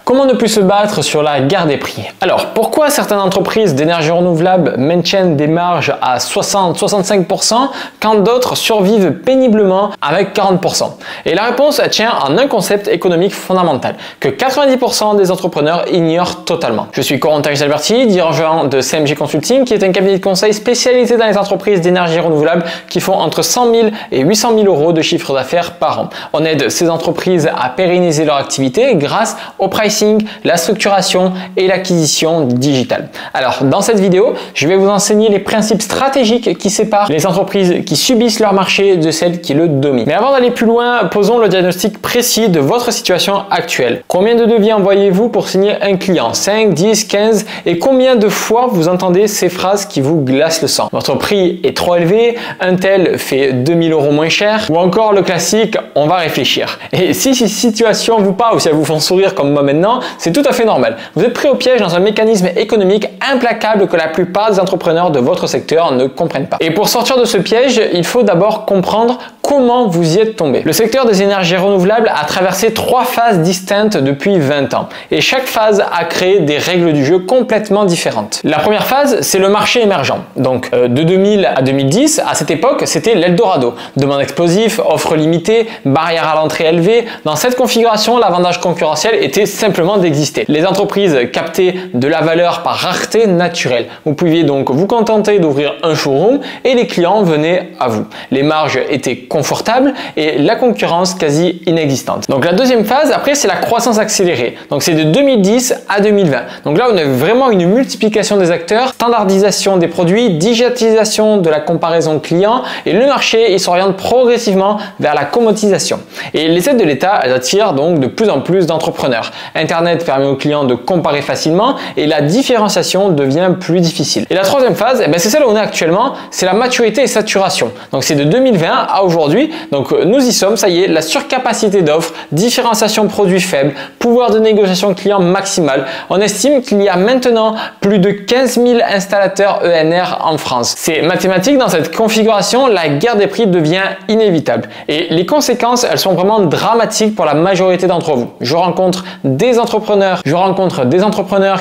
Comment ne plus se battre sur la guerre des prix? Alors, pourquoi certaines entreprises d'énergie renouvelable maintiennent des marges à 60-65% quand d'autres survivent péniblement avec 40%? Et la réponse tient en un concept économique fondamental que 90% des entrepreneurs ignorent totalement. Je suis Corentin Alberti, dirigeant de CMG Consulting, qui est un cabinet de conseil spécialisé dans les entreprises d'énergie renouvelable qui font entre 100 000 et 800 000 euros de chiffre d'affaires par an. On aide ces entreprises à pérenniser leur activité grâce au pricing, la structuration et l'acquisition digitale. Alors, dans cette vidéo, je vais vous enseigner les principes stratégiques qui séparent les entreprises qui subissent leur marché de celles qui le dominent. Mais avant d'aller plus loin, posons le diagnostic précis de votre situation actuelle. Combien de devis envoyez-vous pour signer un client? 5, 10, 15? Et combien de fois vous entendez ces phrases qui vous glacent le sang? Votre prix est trop élevé, un tel fait 2000 euros moins cher, ou encore le classique, on va réfléchir. Et si ces situations vous parlent ou si elles vous font sourire comme moi maintenant, c'est tout à fait normal. Vous êtes pris au piège dans un mécanisme économique implacable que la plupart des entrepreneurs de votre secteur ne comprennent pas. Et pour sortir de ce piège, il faut d'abord comprendre comment vous y êtes tombé. Le secteur des énergies renouvelables a traversé 3 phases distinctes depuis 20 ans. Et chaque phase a créé des règles du jeu complètement différentes. La première phase, c'est le marché émergent. Donc de 2000 à 2010, à cette époque, c'était l'Eldorado. Demande explosive, offre limitée, barrière à l'entrée élevée. Dans cette configuration, l'avantage concurrentiel était simplement d'exister. Les entreprises captaient de la valeur par rareté naturelle. Vous pouviez donc vous contenter d'ouvrir un showroom et les clients venaient à vous. Les marges étaient confortables et la concurrence quasi inexistante. Donc la deuxième phase, après, c'est la croissance accélérée. Donc c'est de 2010 à 2020. Donc là, on a vraiment une multiplication des acteurs, standardisation des produits, digitalisation de la comparaison client et le marché, il s'oriente progressivement vers la commodisation. Et les aides de l'État, elles attirent donc de plus en plus d'entrepreneurs. Internet permet aux clients de comparer facilement et la différenciation devient plus difficile. Et la troisième phase, c'est celle où on est actuellement, c'est la maturité et saturation. Donc c'est de 2020 à aujourd'hui. Donc nous y sommes, ça y est, la surcapacité d'offres, différenciation produit faible, pouvoir de négociation client maximal. On estime qu'il y a maintenant plus de 15 000 installateurs ENR en France. C'est mathématique, dans cette configuration, la guerre des prix devient inévitable. Et les conséquences, elles sont vraiment dramatiques pour la majorité d'entre vous. Je rencontre des entrepreneurs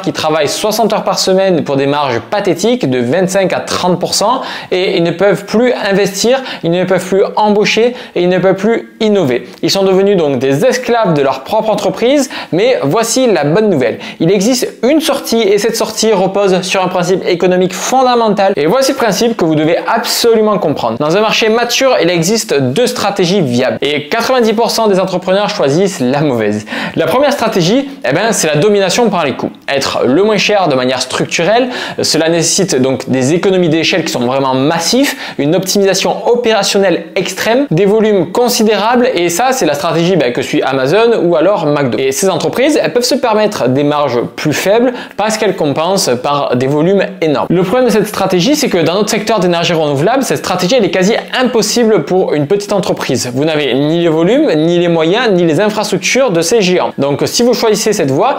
qui travaillent 60 heures par semaine pour des marges pathétiques de 25 à 30% et ils ne peuvent plus investir, ils ne peuvent plus embaucher et ils ne peuvent plus innover. Ils sont devenus donc des esclaves de leur propre entreprise, mais voici la bonne nouvelle. Il existe une sortie et cette sortie repose sur un principe économique fondamental et voici le principe que vous devez absolument comprendre. Dans un marché mature, il existe 2 stratégies viables et 90% des entrepreneurs choisissent la mauvaise. La première stratégie, c'est la domination par les coûts. Être le moins cher de manière structurelle, cela nécessite donc des économies d'échelle qui sont vraiment massifs, une optimisation opérationnelle extrême, des volumes considérables et ça c'est la stratégie que suit Amazon ou alors McDo. Et ces entreprises, elles peuvent se permettre des marges plus faibles parce qu'elles compensent par des volumes énormes. Le problème de cette stratégie, c'est que dans notre secteur d'énergie renouvelable, cette stratégie elle est quasi impossible pour une petite entreprise. Vous n'avez ni les volumes, ni les moyens, ni les infrastructures de ces géants. Donc si vous choisissez cette voie,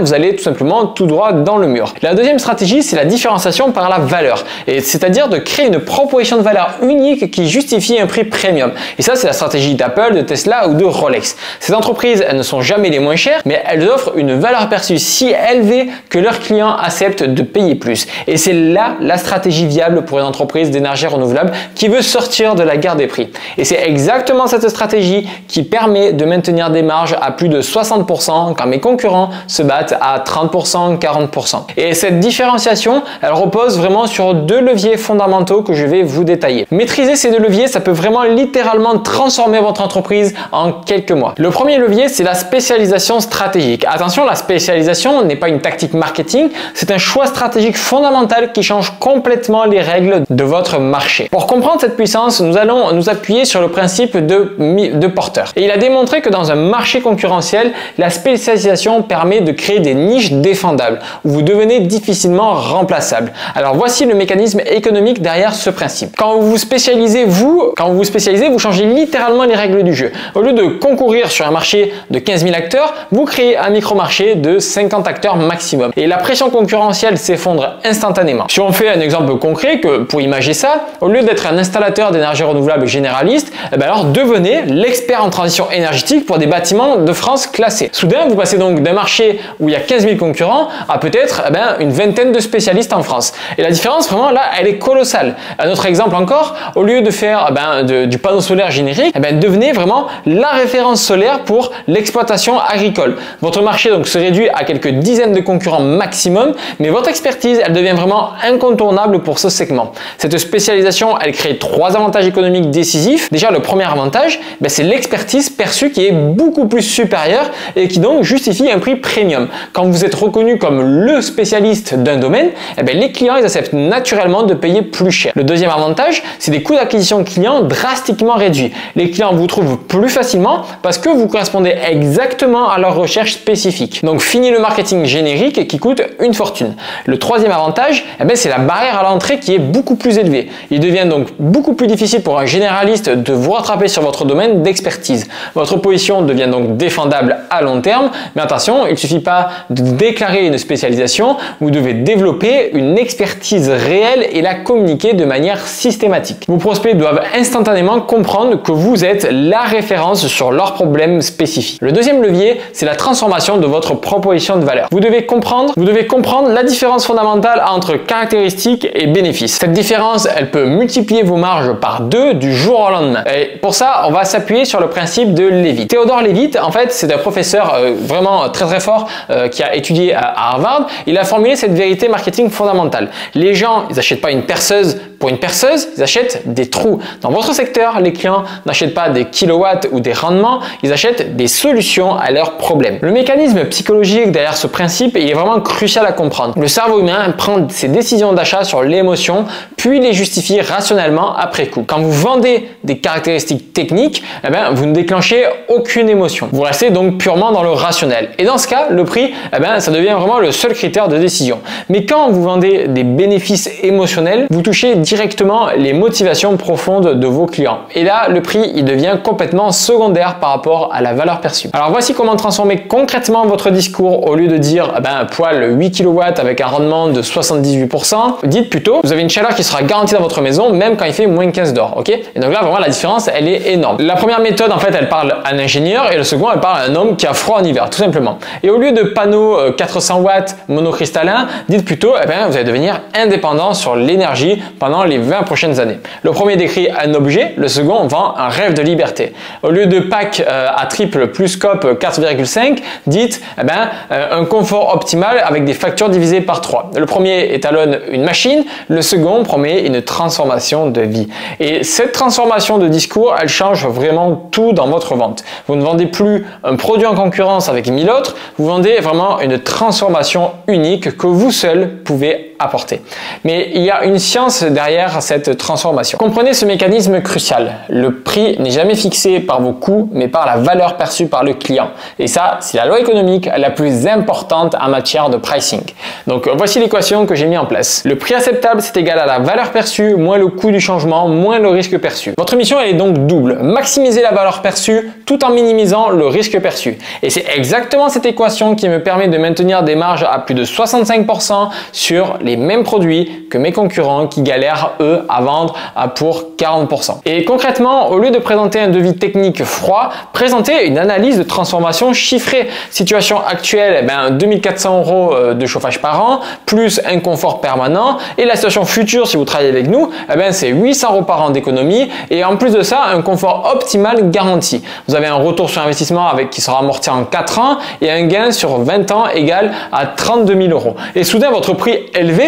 vous allez tout simplement tout droit dans le mur. La deuxième stratégie, c'est la différenciation par la valeur, et c'est-à-dire de créer une proposition de valeur unique qui justifie un prix premium. Et ça, c'est la stratégie d'Apple, de Tesla ou de Rolex. Ces entreprises, elles ne sont jamais les moins chères, mais elles offrent une valeur perçue si élevée que leurs clients acceptent de payer plus. Et c'est là la stratégie viable pour une entreprise d'énergie renouvelable qui veut sortir de la guerre des prix. Et c'est exactement cette stratégie qui permet de maintenir des marges à plus de 60% quand mes concurrents se battent à 30%, 40%. Et cette différenciation, elle repose vraiment sur 2 leviers fondamentaux que je vais vous détailler. Maîtriser ces 2 leviers, ça peut vraiment littéralement transformer votre entreprise en quelques mois. Le premier levier, c'est la spécialisation stratégique. Attention, la spécialisation n'est pas une tactique marketing, c'est un choix stratégique fondamental qui change complètement les règles de votre marché. Pour comprendre cette puissance, nous allons nous appuyer sur le principe de Porter. Et il a démontré que dans un marché concurrentiel, la spécialisation permet de créer des niches défendables où vous devenez difficilement remplaçable. Alors voici le mécanisme économique derrière ce principe. Quand vous vous spécialisez, vous changez littéralement les règles du jeu. Au lieu de concourir sur un marché de 15 000 acteurs, vous créez un micro-marché de 50 acteurs maximum. Et la pression concurrentielle s'effondre instantanément. Si on fait un exemple concret pour imager ça, au lieu d'être un installateur d'énergie renouvelable généraliste, alors devenez l'expert en transition énergétique pour des bâtiments de France classés. Soudain, vous passez passez donc d'un marché où il y a 15 000 concurrents à peut-être une vingtaine de spécialistes en France. Et la différence vraiment là, elle est colossale. Un autre exemple encore, au lieu de faire du panneau solaire générique, devenez vraiment la référence solaire pour l'exploitation agricole. Votre marché donc se réduit à quelques dizaines de concurrents maximum, mais votre expertise, elle devient vraiment incontournable pour ce segment. Cette spécialisation, elle crée 3 avantages économiques décisifs. Déjà, le premier avantage, c'est l'expertise perçue qui est beaucoup plus supérieure et qui donc justifie un prix premium. Quand vous êtes reconnu comme le spécialiste d'un domaine, les clients, ils acceptent naturellement de payer plus cher. Le deuxième avantage, c'est des coûts d'acquisition clients drastiquement réduits. Les clients vous trouvent plus facilement parce que vous correspondez exactement à leurs recherches spécifiques. Donc, fini le marketing générique qui coûte une fortune. Le troisième avantage, c'est la barrière à l'entrée qui est beaucoup plus élevée. Il devient donc beaucoup plus difficile pour un généraliste de vous rattraper sur votre domaine d'expertise. Votre position devient donc défendable à long terme, mais attention, il ne suffit pas de déclarer une spécialisation, vous devez développer une expertise réelle et la communiquer de manière systématique. Vos prospects doivent instantanément comprendre que vous êtes la référence sur leurs problèmes spécifiques. Le deuxième levier, c'est la transformation de votre proposition de valeur. Vous devez comprendre la différence fondamentale entre caractéristiques et bénéfices. Cette différence, elle peut multiplier vos marges par 2 du jour au lendemain. Et pour ça, on va s'appuyer sur le principe de Levitt. Théodore Levitt, en fait, c'est un professeur vraiment très fort qui a étudié à Harvard. Il a formulé cette vérité marketing fondamentale. Les gens, ils n'achètent pas une perceuse pour une perceuse, ils achètent des trous. Dans votre secteur, les clients n'achètent pas des kilowatts ou des rendements, ils achètent des solutions à leurs problèmes. Le mécanisme psychologique derrière ce principe, il est vraiment crucial à comprendre. Le cerveau humain prend ses décisions d'achat sur l'émotion, puis les justifie rationnellement après coup. Quand vous vendez des caractéristiques techniques, vous ne déclenchez aucune émotion. Vous restez donc purement dans le rationnel. Et dans ce cas, le prix, ça devient vraiment le seul critère de décision. Mais quand vous vendez des bénéfices émotionnels, vous touchez directement les motivations profondes de vos clients. Et là, le prix, il devient complètement secondaire par rapport à la valeur perçue. Alors voici comment transformer concrètement votre discours. Au lieu de dire poêle 8 kW avec un rendement de 78%, dites plutôt vous avez une chaleur qui sera garantie dans votre maison même quand il fait moins 15 dehors. Ok? Et donc là, vraiment, la différence, elle est énorme. La première méthode, en fait, elle parle à un ingénieur et le second, elle parle à un homme qui a froid en hiver, tout simplement. Et au lieu de panneaux 400 watts monocristallins, dites plutôt vous allez devenir indépendant sur l'énergie pendant les 20 prochaines années. Le premier décrit un objet, le second vend un rêve de liberté. Au lieu de pack à triple plus scope 4,5, dites un confort optimal avec des factures divisées par 3. Le premier étalonne une machine, le second promet une transformation de vie. Et cette transformation de discours, elle change vraiment tout dans votre vente. Vous ne vendez plus un produit en concurrence avec 1000 autres, vous vendez vraiment une transformation unique que vous seul pouvez apporter. Mais il y a une science derrière cette transformation. Comprenez ce mécanisme crucial. Le prix n'est jamais fixé par vos coûts, mais par la valeur perçue par le client. Et ça, c'est la loi économique la plus importante en matière de pricing. Donc, voici l'équation que j'ai mis en place. Le prix acceptable, c'est égal à la valeur perçue, moins le coût du changement, moins le risque perçu. Votre mission, elle est donc double. Maximiser la valeur perçue tout en minimisant le risque perçu. Et c'est exactement cette équation qui me permet de maintenir des marges à plus de 65% sur les mêmes produits que mes concurrents qui galèrent, eux, à vendre pour 40%. Et concrètement, au lieu de présenter un devis technique froid, présentez une analyse de transformation chiffrée. Situation actuelle, 2400 € de chauffage par an, plus un confort permanent. Et la situation future, si vous travaillez avec nous, c'est 800 € par an d'économie. Et en plus de ça, un confort optimal garanti. Vous avez un retour sur investissement qui sera amorti en 4 ans et un gain sur 20 ans égal à 32 000 €. Et soudain, votre prix élevé,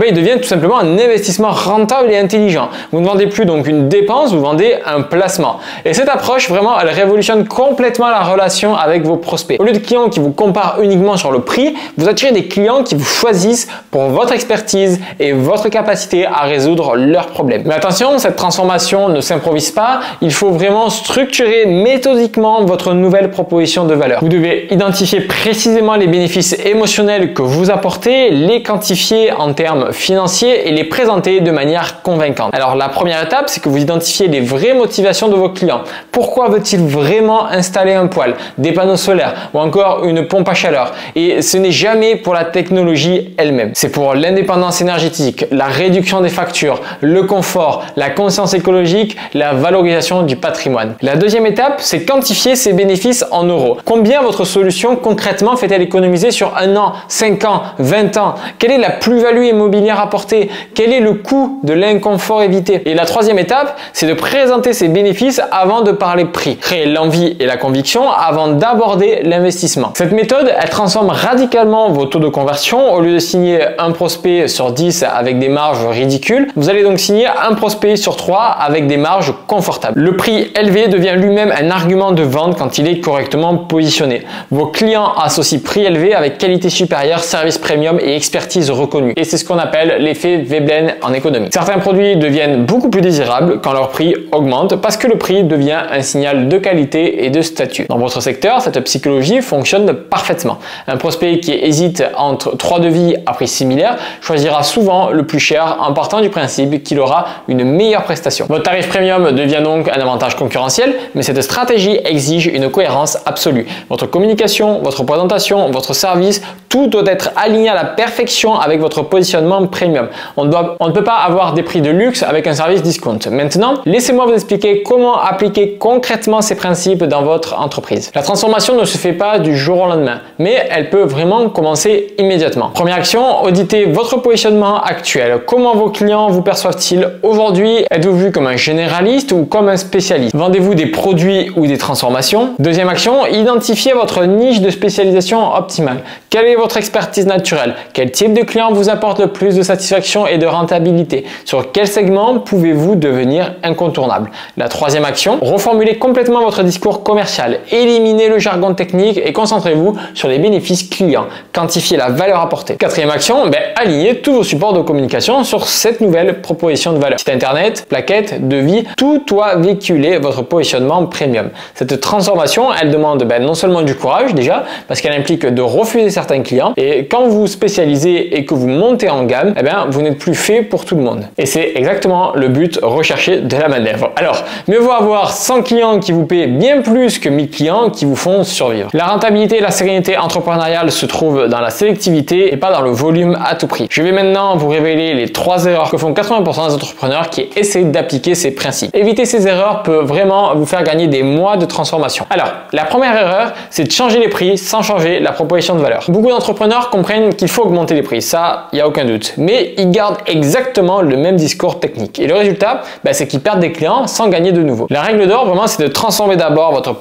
il devient tout simplement un investissement rentable et intelligent. Vous ne vendez plus donc une dépense, vous vendez un placement. Et cette approche, vraiment, elle révolutionne complètement la relation avec vos prospects. Au lieu de clients qui vous comparent uniquement sur le prix, vous attirez des clients qui vous choisissent pour votre expertise et votre capacité à résoudre leurs problèmes. Mais attention, cette transformation ne s'improvise pas. Il faut vraiment structurer méthodiquement votre nouvelle proposition de valeur. Vous devez identifier précisément les bénéfices émotionnels que vous apportez, les quantifier en termes financiers et les présenter de manière convaincante. Alors la première étape, c'est que vous identifiez les vraies motivations de vos clients. Pourquoi veut-il vraiment installer un poêle, des panneaux solaires ou encore une pompe à chaleur? Et ce n'est jamais pour la technologie elle-même. C'est pour l'indépendance énergétique, la réduction des factures, le confort, la conscience écologique, la valorisation du patrimoine. La deuxième étape, c'est quantifier ses bénéfices en euros. Combien votre solution concrètement fait-elle économiser sur 1 an, 5 ans, 20 ans? Quelle est la plus-value immobilière apportée? Quel est le coût de l'inconfort évité? Et la troisième étape, c'est de présenter ses bénéfices avant de parler prix. Créer l'envie et la conviction avant d'aborder l'investissement. Cette méthode, elle transforme radicalement vos taux de conversion. Au lieu de signer un prospect sur 10 avec des marges ridicules, vous allez donc signer un prospect sur 3 avec des marges confortables. Le prix élevé devient lui-même un argument de vente quand il est correctement positionné. Vos clients associent prix élevé avec qualité supérieure, service premium et expertise reconnue. Et c'est ce qu'on appelle l'effet Veblen en économie. Certains produits deviennent beaucoup plus désirables quand leur prix augmente parce que le prix devient un signal de qualité et de statut. Dans votre secteur, cette psychologie fonctionne parfaitement. Un prospect qui hésite entre 3 devis à prix similaire choisira souvent le plus cher en partant du principe qu'il aura une meilleure prestation. Votre tarif premium devient donc un avantage concurrentiel, mais cette stratégie exige une cohérence absolue. Votre communication, votre présentation, votre service, tout doit être aligné à la perfection avec votre positionnement premium. On ne peut pas avoir des prix de luxe avec un service discount. Maintenant, laissez-moi vous expliquer comment appliquer concrètement ces principes dans votre entreprise. La transformation ne se fait pas du jour au lendemain, mais elle peut vraiment commencer immédiatement. Première action, auditez votre positionnement actuel. Comment vos clients vous perçoivent-ils aujourd'hui? Êtes-vous vu comme un généraliste ou comme un spécialiste? Vendez-vous des produits ou des transformations? Deuxième action, identifiez votre niche de spécialisation optimale. Quelle est votre expertise naturelle? Quel type de client vous apporte le plus de satisfaction et de rentabilité? Sur quel segment pouvez-vous devenir incontournable? La troisième action, reformulez complètement votre discours commercial. Éliminez le jargon technique et concentrez-vous sur les bénéfices clients. Quantifiez la valeur apportée. Quatrième action, alignez tous vos supports de communication sur cette nouvelle proposition de valeur. Site internet, plaquettes, devis, tout doit véhiculer votre positionnement premium. Cette transformation, elle demande non seulement du courage déjà, parce qu'elle implique de refuser certains clients. Et quand vous vous spécialisez et que vous montez en gamme, vous n'êtes plus fait pour tout le monde. Et c'est exactement le but recherché de la manœuvre. Alors, mieux vaut avoir 100 clients qui vous paient bien plus que 1000 clients qui vous font survivre. La rentabilité et la sérénité entrepreneuriale se trouvent dans la sélectivité et pas dans le volume à tout prix. Je vais maintenant vous révéler les 3 erreurs que font 80% des entrepreneurs qui essaient d'appliquer ces principes. Éviter ces erreurs peut vraiment vous faire gagner des mois de transformation. Alors, la première erreur, c'est de changer les prix sans changer la proposition de valeur. Beaucoup d'entrepreneurs comprennent qu'il faut augmenter les prix, ça, il n'y a aucun doute. Mais ils gardent exactement le même discours technique. Et le résultat, c'est qu'ils perdent des clients sans gagner de nouveau. La règle d'or, vraiment, c'est de transformer d'abord votre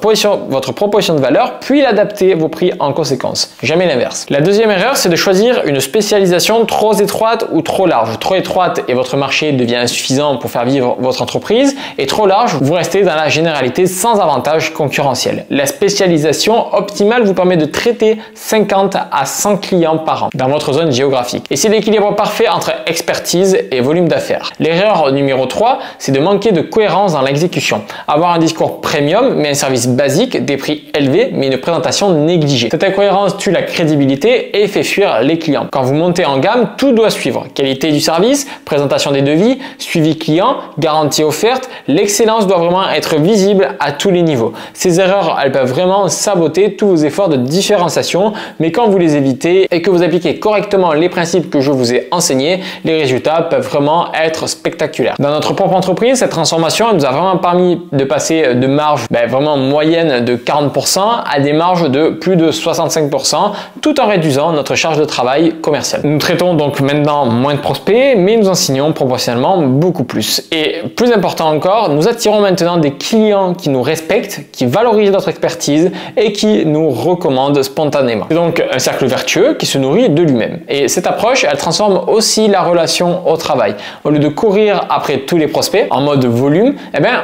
proposition de valeur, puis d'adapter vos prix en conséquence. Jamais l'inverse. La deuxième erreur, c'est de choisir une spécialisation trop étroite ou trop large. Trop étroite et votre marché devient insuffisant pour faire vivre votre entreprise, et trop large, vous restez dans la généralité sans avantage concurrentiel. La spécialisation optimale vous permet de traiter 50 à 100 clients par an dans votre zone géographique. Et c'est l'équilibre parfait entre expertise et volume d'affaires. L'erreur numéro 3, c'est de manquer de cohérence dans l'exécution. Avoir un discours premium, mais un service basique, des prix élevés, mais une présentation négligée. Cette incohérence tue la crédibilité et fait fuir les clients. Quand vous montez en gamme, tout doit suivre. Qualité du service, présentation des devis, suivi client, garantie offerte, l'excellence doit vraiment être visible à tous les niveaux. Ces erreurs, elles peuvent vraiment saboter tous vos efforts de différenciation, mais quand vous les évitez et que vous appliquez correctement les principes que je vous ai enseignés, les résultats peuvent vraiment être spectaculaires. Dans notre propre entreprise, cette transformation elle nous a vraiment permis de passer de marge vraiment moyenne de 40% à des marges de plus de 65%, tout en réduisant notre charge de travail commerciale. Nous traitons donc maintenant moins de prospects, mais nous en signons proportionnellement beaucoup plus. Et plus important encore, nous attirons maintenant des clients qui nous respectent, qui valorisent notre expertise et qui nous recommandent spontanément. C'est donc un cercle vertueux qui se nourrit de lui-même. Et cette approche, elle transforme aussi la relation au travail. Au lieu de courir après tous les prospects en mode volume,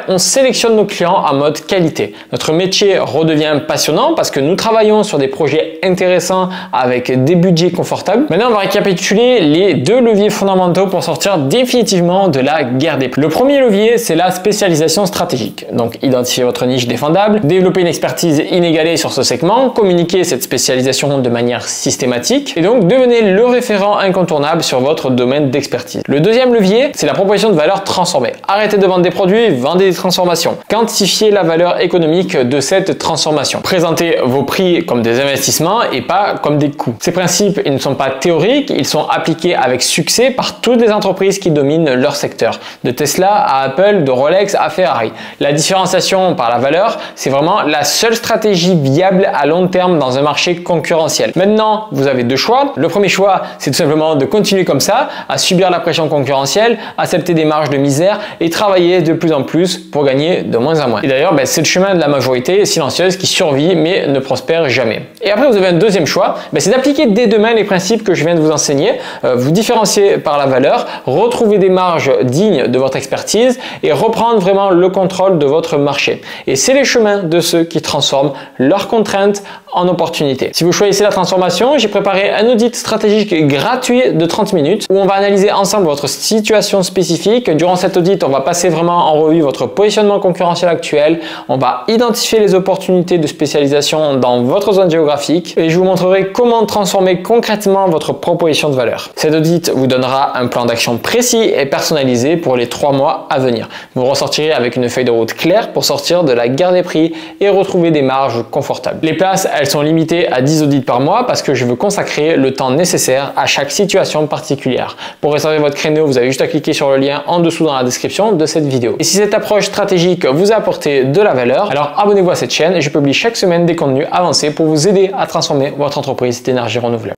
on sélectionne nos clients en mode qualité. Notre métier redevient passionnant parce que nous travaillons sur des projets intéressants avec des budgets confortables. Maintenant, on va récapituler les 2 leviers fondamentaux pour sortir définitivement de la guerre des prix. Le premier levier, c'est la spécialisation stratégique. Donc, identifier votre niche défendable, développer une expertise inégalée sur ce segment, communiquer cette spécialisation de manière systématique et donc devenez le référent incontournable sur votre domaine d'expertise. Le deuxième levier, c'est la proposition de valeur transformée. Arrêtez de vendre des produits, vendez des transformations. Quantifiez la valeur économique de cette transformation. Présentez vos prix comme des investissements et pas comme des coûts. Ces principes, ils ne sont pas théoriques, ils sont appliqués avec succès par toutes les entreprises qui dominent leur secteur. De Tesla à Apple, de Rolex à Ferrari. La différenciation par la valeur, c'est vraiment la seule stratégie viable à long terme dans un marché concurrentiel. Maintenant, vous avez deux choix. Le premier choix, c'est tout simplement de continuer comme ça, à subir la pression concurrentielle, accepter des marges de misère et travailler de plus en plus pour gagner de moins en moins. Et d'ailleurs, c'est le chemin de la majorité silencieuse qui survit mais ne prospère jamais. Et après, vous avez un deuxième choix, c'est d'appliquer dès demain les principes que je viens de vous enseigner, vous différencier par la valeur, retrouver des marges dignes de votre expertise et reprendre vraiment le contrôle de votre marché. Et c'est les chemins de ceux qui transforment leurs contraintes en opportunités. Si vous choisissez la transformation, j'ai préparé un audit stratégique gratuit de 30 minutes où on va analyser ensemble votre situation spécifique. Durant cet audit, on va passer vraiment en revue votre positionnement concurrentiel actuel. On va identifier les opportunités de spécialisation dans votre zone géographique et je vous montrerai comment transformer concrètement votre proposition de valeur. Cet audit vous donnera un plan d'action précis et personnalisé pour les 3 mois à venir. Vous ressortirez avec une feuille de route claire pour sortir de la guerre des prix et retrouver des marges confortables. Les places, elles sont limitées à 10 audits par mois parce que je veux consacrer le temps nécessaire à chaque situation particulière. Pour réserver votre créneau, vous avez juste à cliquer sur le lien en dessous dans la description de cette vidéo. Et si cette approche stratégique vous a apporté de la valeur, alors abonnez-vous à cette chaîne et je publie chaque semaine des contenus avancés pour vous aider à transformer votre entreprise d'énergie renouvelable.